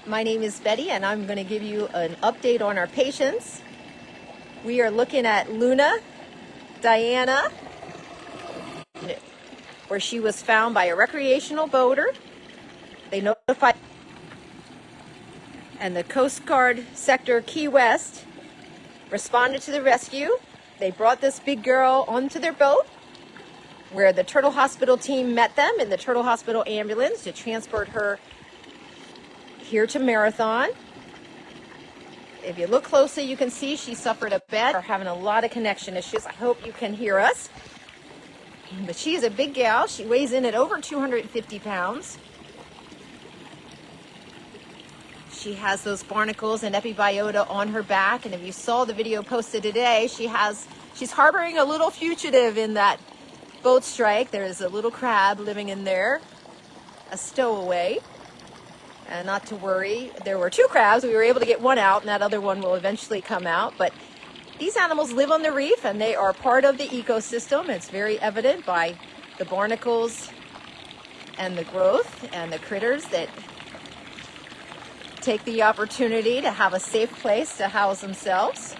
My name is Betty, and I'm going to give you an update on our patients. We are looking at Luna Diana, where she was found by a recreational boater. They notified, and the Coast Guard Sector Key West responded to the rescue. They brought this big girl onto their boat, where the Turtle Hospital team met them in the Turtle Hospital ambulance to transport her here to Marathon. If you look closely, you can see she suffered a bed or having a lot of connection issues. I hope you can hear us. But she's a big gal. She weighs in at over 250 pounds. She has those barnacles and epibiota on her back. And if you saw the video posted today, she's harboring a little fugitive in that boat strike. There is a little crab living in there, a stowaway. And not to worry, there were 2 crabs. We were able to get one out, and that other one will eventually come out. But these animals live on the reef, and they are part of the ecosystem. It's very evident by the barnacles and the growth and the critters that take the opportunity to have a safe place to house themselves.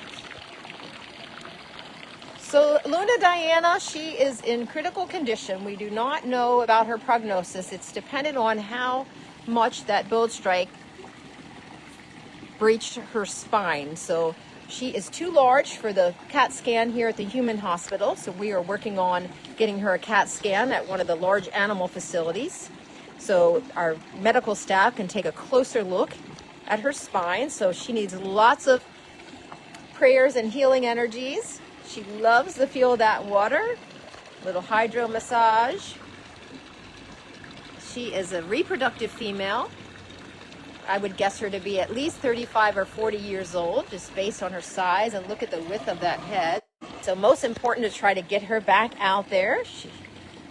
So Luna Diana, she is in critical condition. We do not know about her prognosis. It's dependent on how much that boat strike breached her spine. So she is too large for the CAT scan here at the human hospital. So we are working on getting her a CAT scan at one of the large animal facilities, so our medical staff can take a closer look at her spine. So she needs lots of prayers and healing energies. She loves the feel of that water. Little hydro massage. She is a reproductive female. I would guess her to be at least 35 or 40 years old, just based on her size, and look at the width of that head. So most important to try to get her back out there.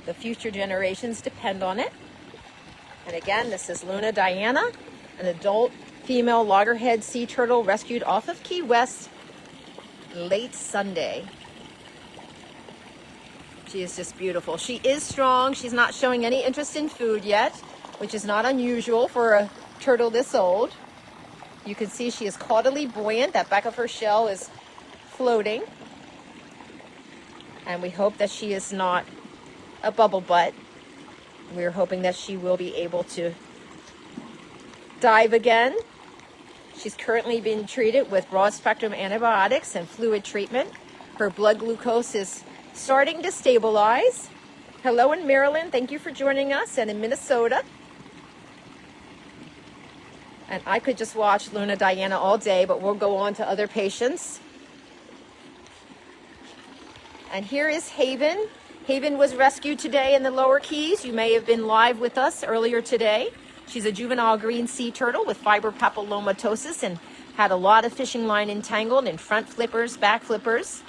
The future generations depend on it. And again, this is Luna Diana, an adult female loggerhead sea turtle rescued off of Key West late Sunday. She is just beautiful. She is strong. She's not showing any interest in food yet, which is not unusual for a turtle this old. You can see she is caudally buoyant. That back of her shell is floating. And we hope that she is not a bubble butt. We're hoping that she will be able to dive again. She's currently being treated with broad spectrum antibiotics and fluid treatment. Her blood glucose is starting to stabilize. Hello in Maryland, thank you for joining us, and in Minnesota. And I could just watch Luna Diana all day, but we'll go on to other patients. And here is Haven. Haven was rescued today in the Lower Keys. You may have been live with us earlier today. She's a juvenile green sea turtle with fibropapillomatosis and had a lot of fishing line entangled in front flippers, back flippers.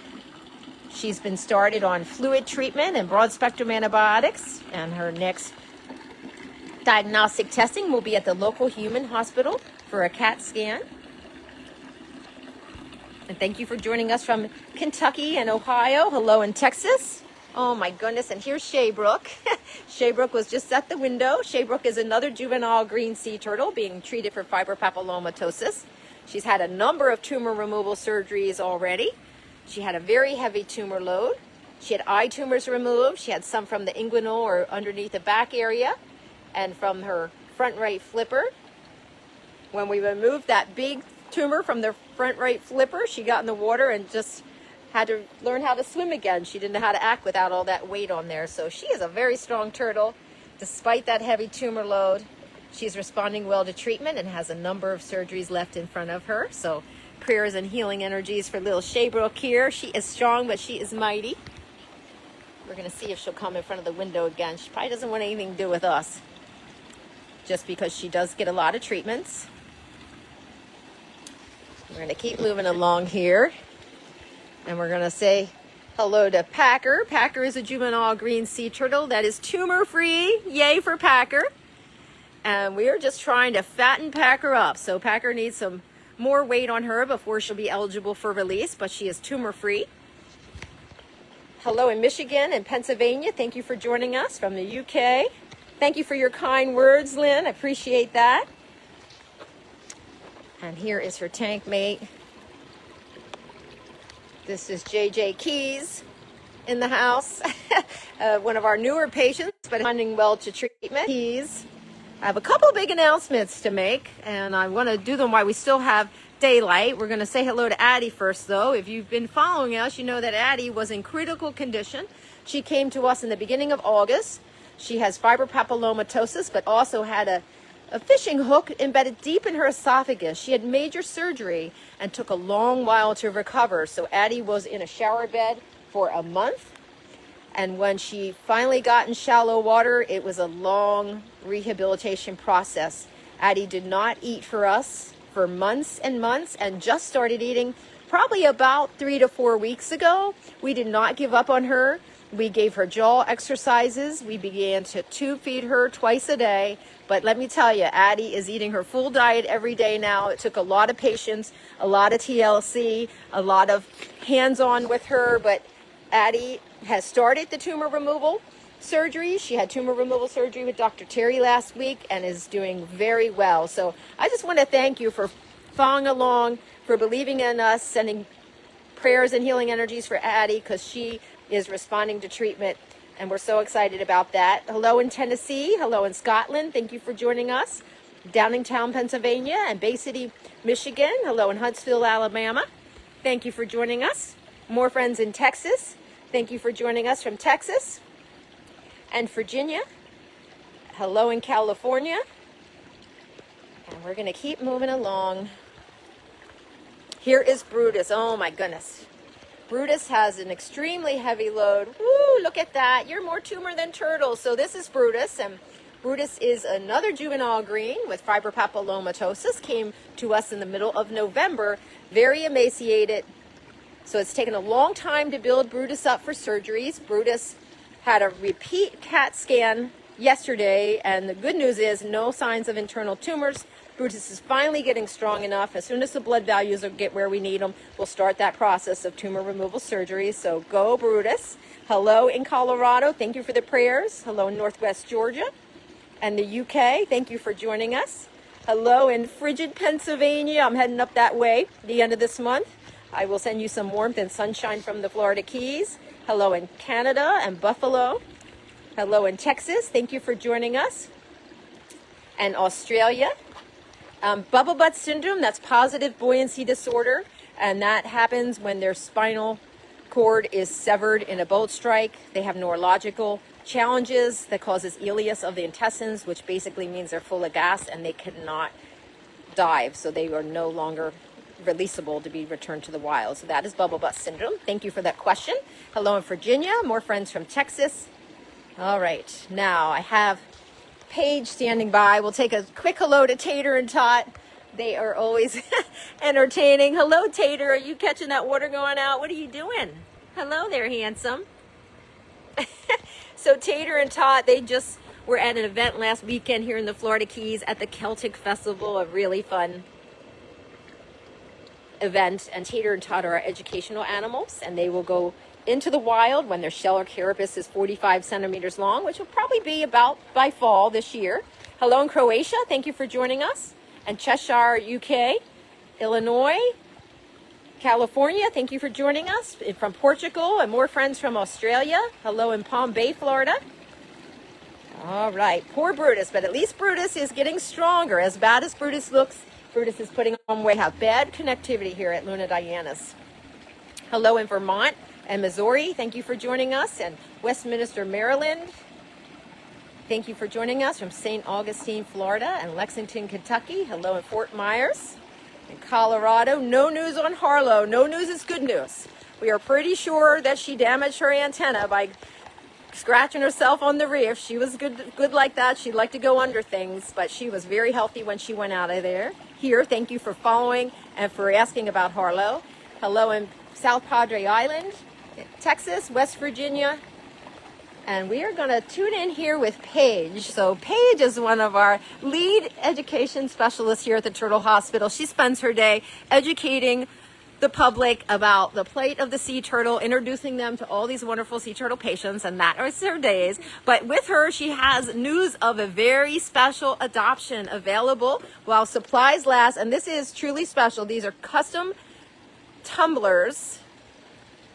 She's been started on fluid treatment and broad spectrum antibiotics, and her next diagnostic testing will be at the local human hospital for a CAT scan. And thank you for joining us from Kentucky and Ohio. Hello in Texas. Oh my goodness, and here's Shaybrook. Shaybrook was just at the window. Shaybrook is another juvenile green sea turtle being treated for fibropapillomatosis. She's had a number of tumor removal surgeries already. She had a very heavy tumor load. She had eye tumors removed. She had some from the inguinal or underneath the back area, and from her front right flipper. When we removed that big tumor from the front right flipper, she got in the water and just had to learn how to swim again. She didn't know how to act without all that weight on there. So she is a very strong turtle. Despite that heavy tumor load, she's responding well to treatment and has a number of surgeries left in front of her. So prayers and healing energies for little Shaybrook here. She is strong, but she is mighty. We're going to see if she'll come in front of the window again. She probably doesn't want anything to do with us, just because she does get a lot of treatments. We're going to keep moving along here. And we're going to say hello to Packer. Packer is a juvenile green sea turtle that is tumor-free. Yay for Packer. And we are just trying to fatten Packer up. So Packer needs some more weight on her before she'll be eligible for release, but she is tumor-free. Hello in Michigan and Pennsylvania. Thank you for joining us from the UK. Thank you for your kind words, Lynn. I appreciate that. And here is her tank mate. This is JJ Keys in the house. One of our newer patients, but responding well to treatment. Keys. I have a couple big announcements to make, and I want to do them while we still have daylight. We're going to say hello to Addie first, though. If you've been following us, you know that Addie was in critical condition. She came to us in the beginning of August. She has fibropapillomatosis, but also had a fishing hook embedded deep in her esophagus. She had major surgery and took a long while to recover. So Addie was in a shower bed for a month. And when she finally got in shallow water, it was a long rehabilitation process. Addie did not eat for us for months and months and just started eating probably about 3 to 4 weeks ago. We did not give up on her. We gave her jaw exercises. We began to tube feed her twice a day. But let me tell you, Addie is eating her full diet every day now. It took a lot of patience, a lot of TLC, a lot of hands-on with her. But Addie has started the tumor removal surgery. She had tumor removal surgery with Dr. Terry last week and is doing very well. So I just want to thank you for following along, for believing in us, sending prayers and healing energies for Addie, because she is responding to treatment, and we're so excited about that. Hello in Tennessee, hello in Scotland, thank you for joining us. Downingtown, Pennsylvania, and Bay City, Michigan, hello in Huntsville, Alabama, thank you for joining us. More friends in Texas, thank you for joining us from Texas and Virginia. Hello in California, and we're going to keep moving along. Here is Brutus. Oh my goodness. Brutus has an extremely heavy load. Woo, look at that. You're more tumor than turtle. So this is Brutus, and Brutus is another juvenile green with fibropapillomatosis. Came to us in the middle of November, very emaciated. So it's taken a long time to build Brutus up for surgeries. Brutus had a repeat CAT scan yesterday, and the good news is no signs of internal tumors. Brutus is finally getting strong enough. As soon as the blood values get where we need them, we'll start that process of tumor removal surgery. So go Brutus. Hello in Colorado. Thank you for the prayers. Hello in Northwest Georgia and the UK. Thank you for joining us. Hello in frigid Pennsylvania. I'm heading up that way the end of this month. I will send you some warmth and sunshine from the Florida Keys. Hello in Canada and Buffalo. Hello in Texas. Thank you for joining us. And Australia. Bubble butt syndrome, that's positive buoyancy disorder, and that happens when their spinal cord is severed in a boat strike. They have neurological challenges that causes ileus of the intestines, which basically means they're full of gas and they cannot dive, so they are no longer releasable to be returned to the wild. So that is bubble butt syndrome. Thank you for that question. Hello in Virginia, more friends from Texas. All right, now I have Paige standing by. We'll take a quick hello to Tater and Tot. They are always entertaining. Hello, Tater. Are you catching that water going out? What are you doing? Hello there, handsome. So Tater and Tot, they just were at an event last weekend here in the Florida Keys at the Celtic Festival, a really fun event. And Tater and Tot are educational animals, and they will go into the wild when their shell or carapace is 45 centimeters long, which will probably be about by fall this year. Hello in Croatia, thank you for joining us. And Cheshire, UK, Illinois, California, thank you for joining us. From Portugal, and more friends from Australia. Hello in Palm Bay, Florida. All right, poor Brutus, but at least Brutus is getting stronger. As bad as Brutus looks, Brutus is putting on weight. Have bad connectivity here at Luna Diana's. Hello in Vermont and Missouri, thank you for joining us. And Westminster, Maryland, thank you for joining us. From St. Augustine, Florida, and Lexington, Kentucky. Hello in Fort Myers. In Colorado, no news on Harlow. No news is good news. We are pretty sure that she damaged her antenna by scratching herself on the reef. She was good like that. She'd like to go under things, but she was very healthy when she went out of there. Here, thank you for following and for asking about Harlow. Hello in South Padre Island, Texas, West Virginia, and we are going to tune in here with Paige. So Paige is one of our lead education specialists here at the Turtle Hospital. She spends her day educating the public about the plight of the sea turtle, introducing them to all these wonderful sea turtle patients, and that is her days. But with her, she has news of a very special adoption available while supplies last, and this is truly special. These are custom tumblers.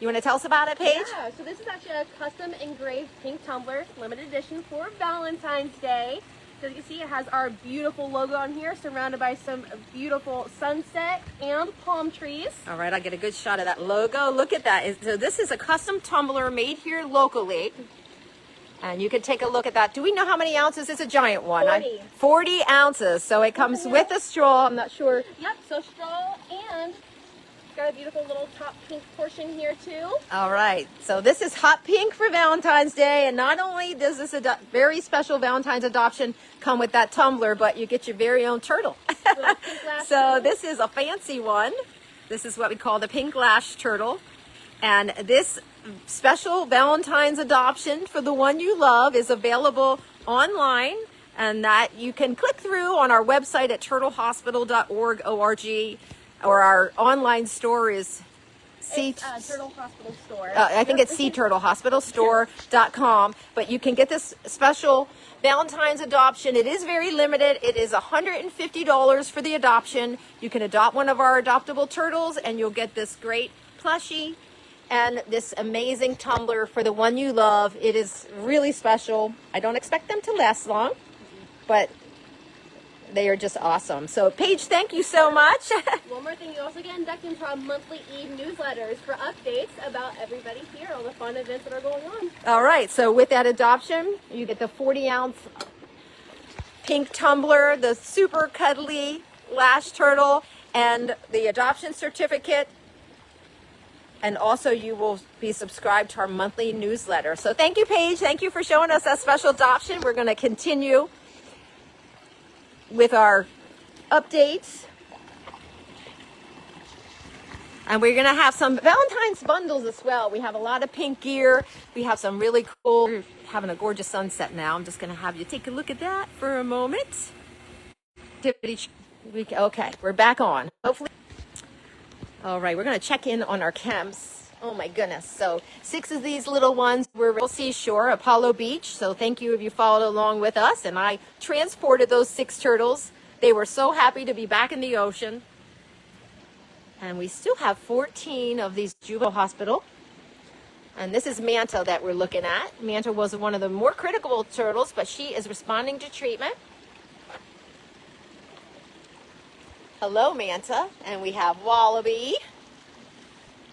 You want to tell us about it, Paige? Yeah, so this is actually a custom engraved pink tumbler, limited edition for Valentine's Day. So as you can see, it has our beautiful logo on here, surrounded by some beautiful sunset and palm trees. All right, I'll get a good shot of that logo. Look at that. So this is a custom tumbler made here locally. And you can take a look at that. Do we know how many ounces? It's a giant one. 40. 40 ounces. So it comes with a straw. I'm not sure. Yep, so straw, and got a beautiful little top pink portion here too. All right. So this is hot pink for Valentine's Day. And not only does this very special Valentine's adoption come with that tumbler, but you get your very own turtle. So this is a fancy one. This is what we call the pink lash turtle. And this special Valentine's adoption for the one you love is available online, and that you can click through on our website at turtlehospital.org, or our online store is Turtle Hospital Store. I think it's seaturtlehospitalstore.com. But you can get this special Valentine's adoption. It is very limited. It is $150 for the adoption. You can adopt one of our adoptable turtles, and you'll get this great plushie and this amazing tumbler for the one you love. It is really special. I don't expect them to last long, but they are just awesome. So, Paige, thank you so much. One more thing, you also get inducted into our monthly e-newsletters for updates about everybody here, all the fun events that are going on. All right, so with that adoption, you get the 40-ounce pink tumbler, the super cuddly lash turtle, and the adoption certificate. And also, you will be subscribed to our monthly newsletter. So thank you, Paige. Thank you for showing us that special adoption. We're going to continue with our updates. And we're going to have some Valentine's bundles as well. We have a lot of pink gear. We have some really cool, we're having a gorgeous sunset now. I'm just going to have you take a look at that for a moment. Okay, we're back on. Hopefully. All right, we're going to check in on our camps. Oh my goodness. So 6 of these little ones were real seashore, Apollo Beach. So thank you if you followed along with us. And I transported those 6 turtles. They were so happy to be back in the ocean. And we still have 14 of these juvenile hospital. And this is Manta that we're looking at. Manta was one of the more critical turtles, but she is responding to treatment. Hello, Manta. And we have Wallaby.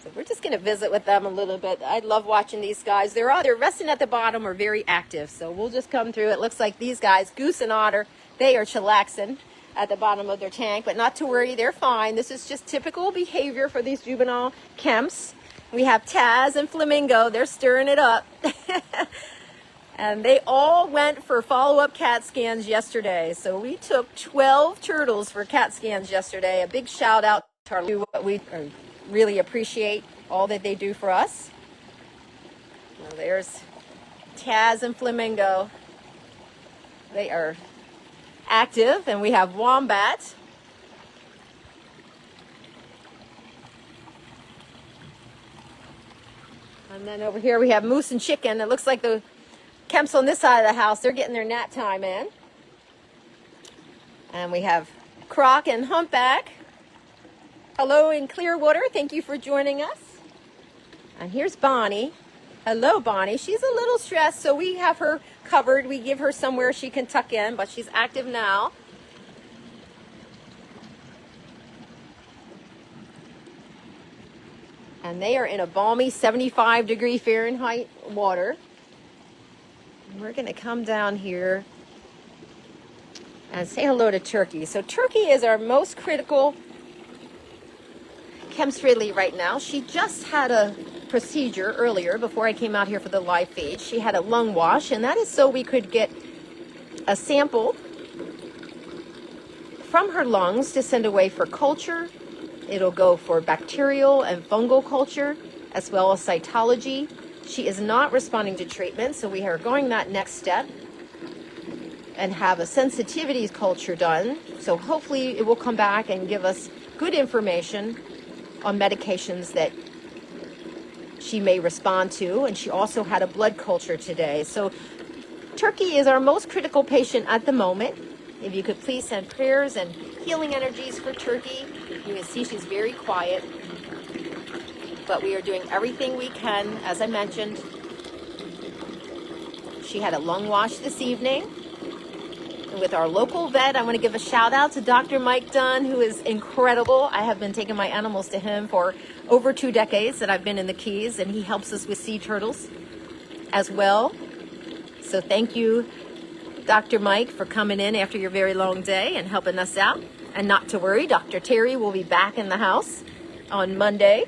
So we're just going to visit with them a little bit. I love watching these guys. They're resting at the bottom or very active. So we'll just come through. It looks like these guys, Goose and Otter, they are chillaxing at the bottom of their tank. But not to worry, they're fine. This is just typical behavior for these juvenile camps. We have Taz and Flamingo. They're stirring it up. And they all went for follow-up CAT scans yesterday. So we took 12 turtles for CAT scans yesterday. A big shout out to our, we really appreciate all that they do for us. Well, there's Taz and Flamingo. They are active. And we have Wombat. And then over here we have Moose and Chicken. It looks like the camps on this side of the house, they're getting their nap time in. And we have Croc and Humpback. Hello in Clearwater. Thank you for joining us. And here's Bonnie. Hello, Bonnie. She's a little stressed, so we have her covered. We give her somewhere she can tuck in, but she's active now. And they are in a balmy 75-degree Fahrenheit water. We're going to come down here and say hello to Turkey. So Turkey is our most critical chems friendly right now. She just had a procedure earlier before I came out here for the live feed. She had a lung wash, and that is so we could get a sample from her lungs to send away for culture. It'll go for bacterial and fungal culture, as well as cytology. She is not responding to treatment, so we are going that next step and have a sensitivity culture done. So hopefully it will come back and give us good information on medications that she may respond to, and she also had a blood culture today. So Turkey is our most critical patient at the moment. If you could please send prayers and healing energies for Turkey. You can see she's very quiet, but we are doing everything we can. As I mentioned, she had a lung wash this evening. And with our local vet, I want to give a shout out to Dr. Mike Dunn, who is incredible. I have been taking my animals to him for over 2 decades that I've been in the Keys, and he helps us with sea turtles as well. So thank you, Dr. Mike, for coming in after your very long day and helping us out. And not to worry, Dr. Terry will be back in the house on Monday.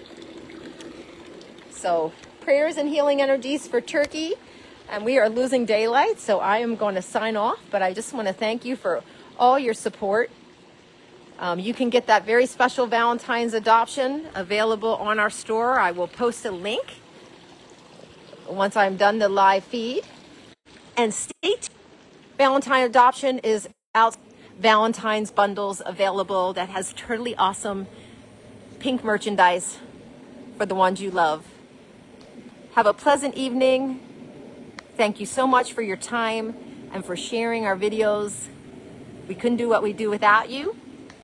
So prayers and healing energies for Turkey. And we are losing daylight, so I am going to sign off. But I just want to thank you for all your support. You can get that very special Valentine's adoption available on our store. I will post a link once I'm done the live feed. And stay tuned. Valentine adoption is out. Valentine's bundles available that has totally awesome pink merchandise for the ones you love. Have a pleasant evening. Thank you so much for your time and for sharing our videos. We couldn't do what we do without you.